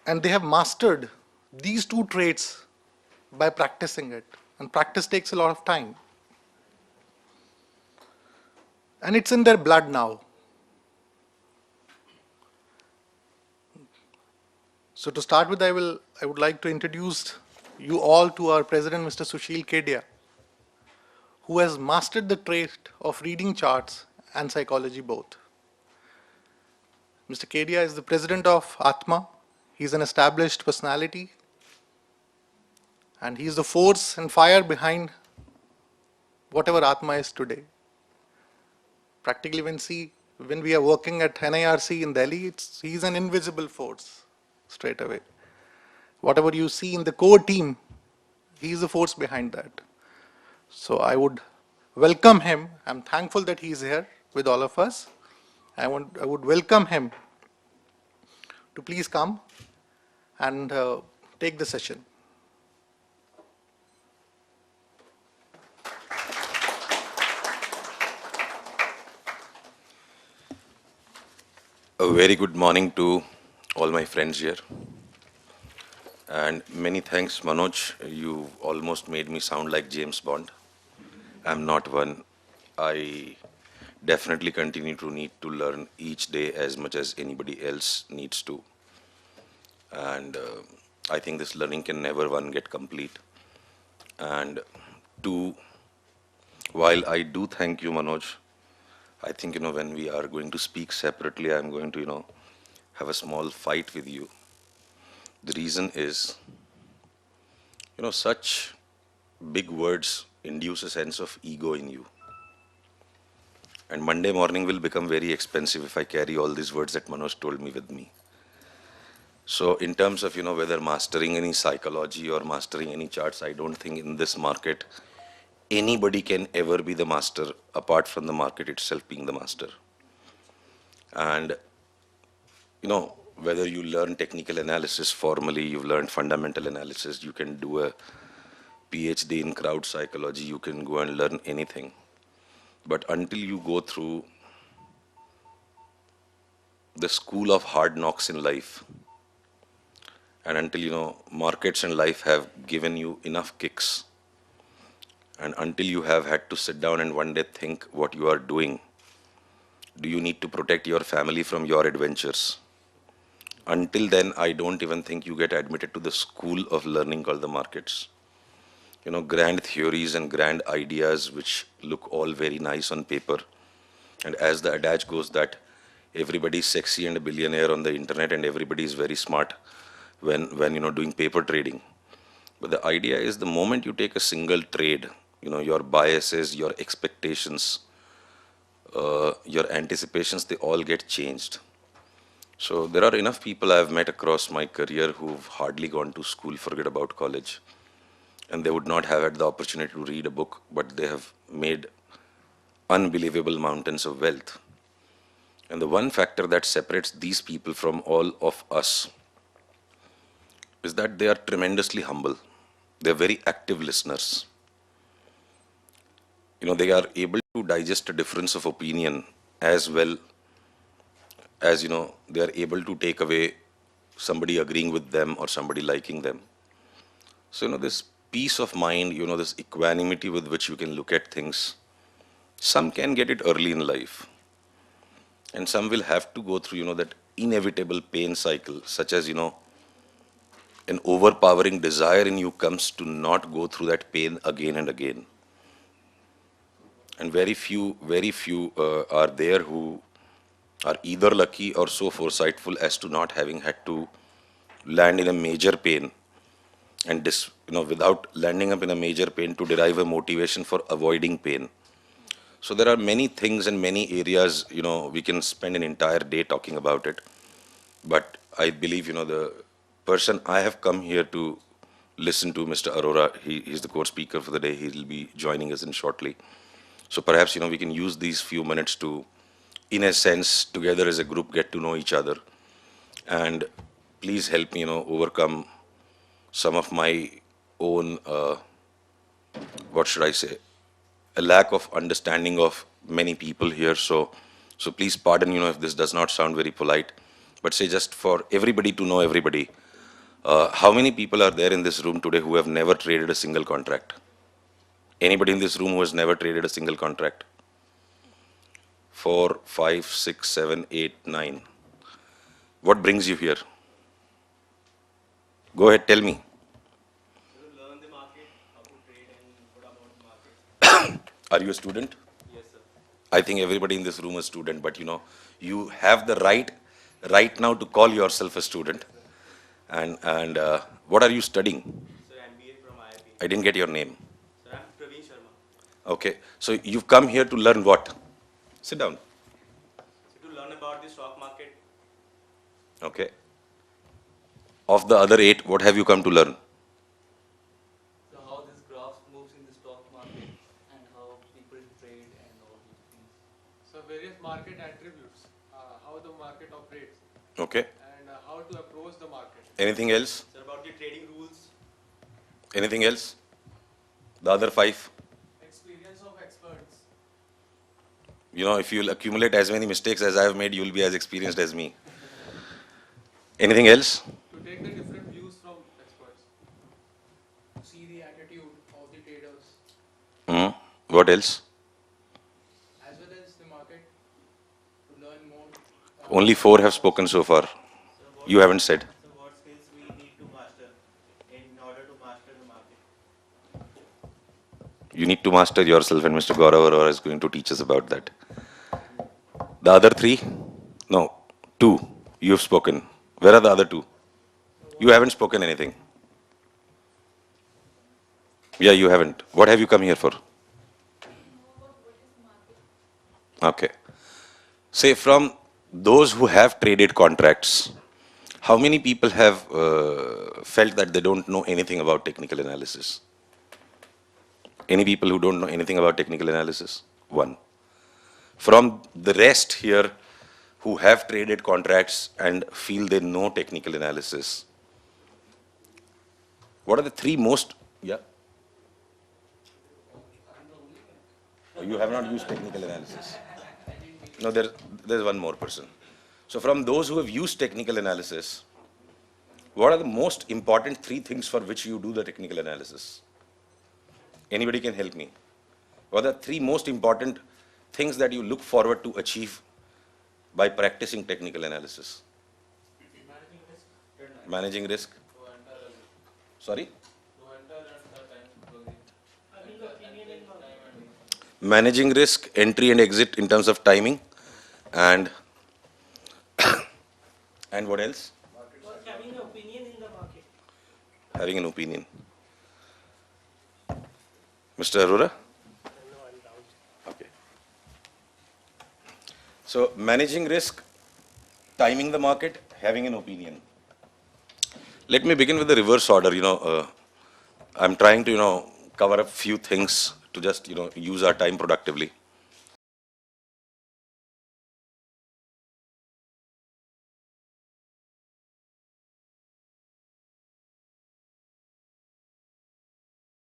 And they have mastered these two traits by practicing it. And practice takes a lot of time. And it's in their blood now. So to start with, I would like to introduce you all to our president, Mr. Sushil Kedia, who has mastered the trait of reading charts and psychology both. Mr. Kedia is the president of Atma. He's an established personality, and he's the force and fire behind whatever Atma is today. Practically, when we are working at NIRC in Delhi, he's an invisible force straight away. Whatever you see in the core team, he's the force behind that. So I would welcome him. I'm thankful that he's here with all of us. I would welcome him to please come and take the session. A very good morning to all my friends here. And many thanks, Manoj. You almost made me sound like James Bond. I'm not one. I definitely continue to need to learn each day as much as anybody else needs to. And I think this learning can never one get complete. And two, while I do thank you, Manoj, I think, when we are going to speak separately, I'm going to, have a small fight with you. The reason is, such big words induce a sense of ego in you. And Monday morning will become very expensive if I carry all these words that Manoj told me with me. So in terms of, whether mastering any psychology or mastering any charts, I don't think in this market, anybody can ever be the master apart from the market itself being the master. And, whether you learn technical analysis formally, you've learned fundamental analysis, you can do a PhD in crowd psychology, you can go and learn anything. But until you go through the school of hard knocks in life, and until, markets and life have given you enough kicks, and until you have had to sit down and one day think what you are doing, do you need to protect your family from your adventures? Until then, I don't even think you get admitted to the school of learning called the markets. Grand theories and grand ideas which look all very nice on paper. And as the adage goes that everybody's sexy and a billionaire on the internet and everybody is very smart when doing paper trading. But the idea is the moment you take a single trade, your biases, your expectations, your anticipations, they all get changed. So there are enough people I've met across my career who've hardly gone to school, forget about college. And they would not have had the opportunity to read a book, but they have made unbelievable mountains of wealth. And the one factor that separates these people from all of us is that they are tremendously humble. They are very active listeners. They are able to digest a difference of opinion as well as, they are able to take away somebody agreeing with them or somebody liking them. So, this peace of mind, this equanimity with which you can look at things, some can get it early in life. And some will have to go through, that inevitable pain cycle, such as, an overpowering desire in you comes to not go through that pain again and again. And very few are there who are either lucky or so foresightful as to not having had to land in a major pain and without landing up in a major pain to derive a motivation for avoiding pain. So there are many things and many areas, we can spend an entire day talking about it. But I believe, the person I have come here to listen to, Mr. Arora, he's the core speaker for the day. He will be joining us in shortly. So perhaps, we can use these few minutes to, in a sense, together as a group, get to know each other. And please help me, overcome some of my own, what should I say, a lack of understanding of many people here. So please pardon, if this does not sound very polite, but say just for everybody to know everybody, How many people are there in this room today who have never traded a single contract? Anybody in this room who has never traded a single contract? 4, 5, 6, 7, 8, 9. What brings you here? Go ahead, tell me. To learn the market, how to trade and what about the market. Are you a student? Yes, sir. I think everybody in this room is a student, but you have the right now to call yourself a student. And what are you studying? Sir, MBA from IIP. I didn't get your name. Sir, I'm Praveen Sharma. Okay, so you've come here to learn what? Sit down. So to learn about the stock market, Okay. Of the other 8, what have you come to learn? so how this graph moves in the stock market and how people trade and all these things. So various market attributes, how the market operates Okay. and how to approach the market. Anything else? Sir, about the trading rules, Anything else? The other 5? Experience of experts. If you'll accumulate as many mistakes as I have made, you'll be as experienced as me. Anything else? To take the different views from experts. See the attitude of the traders What else? as well as the market to learn more. Only 4 have spoken so far. You haven't said. so what skills we need to master in order to master the market. You need to master yourself, and Mr. Gaurav Arora is going to teach us about that. The other 3? No, 2. You have spoken. Where are the other 2? You haven't spoken anything. Yeah, you haven't. What have you come here for? Okay. Say, from those who have traded contracts, how many people have felt that they don't know anything about technical analysis? Any people who don't know anything about technical analysis? 1. From the rest here who have traded contracts and feel they know technical analysis, what are the 3 most? Yeah. Oh, you have not used technical analysis. No, there's one more person. So from those who have used technical analysis, what are the most important 3 things for which you do the technical analysis? Anybody can help me? What are the 3 most important things that you look forward to achieve by practicing technical analysis? Managing risk. Sorry? Managing risk, entry and exit in terms of timing, and and what else? Having an opinion in the market. Having an opinion. Mr. Arora? Okay. So managing risk, timing the market, having an opinion. Let me begin with the reverse order. I'm trying to, cover a few things to just, use our time productively.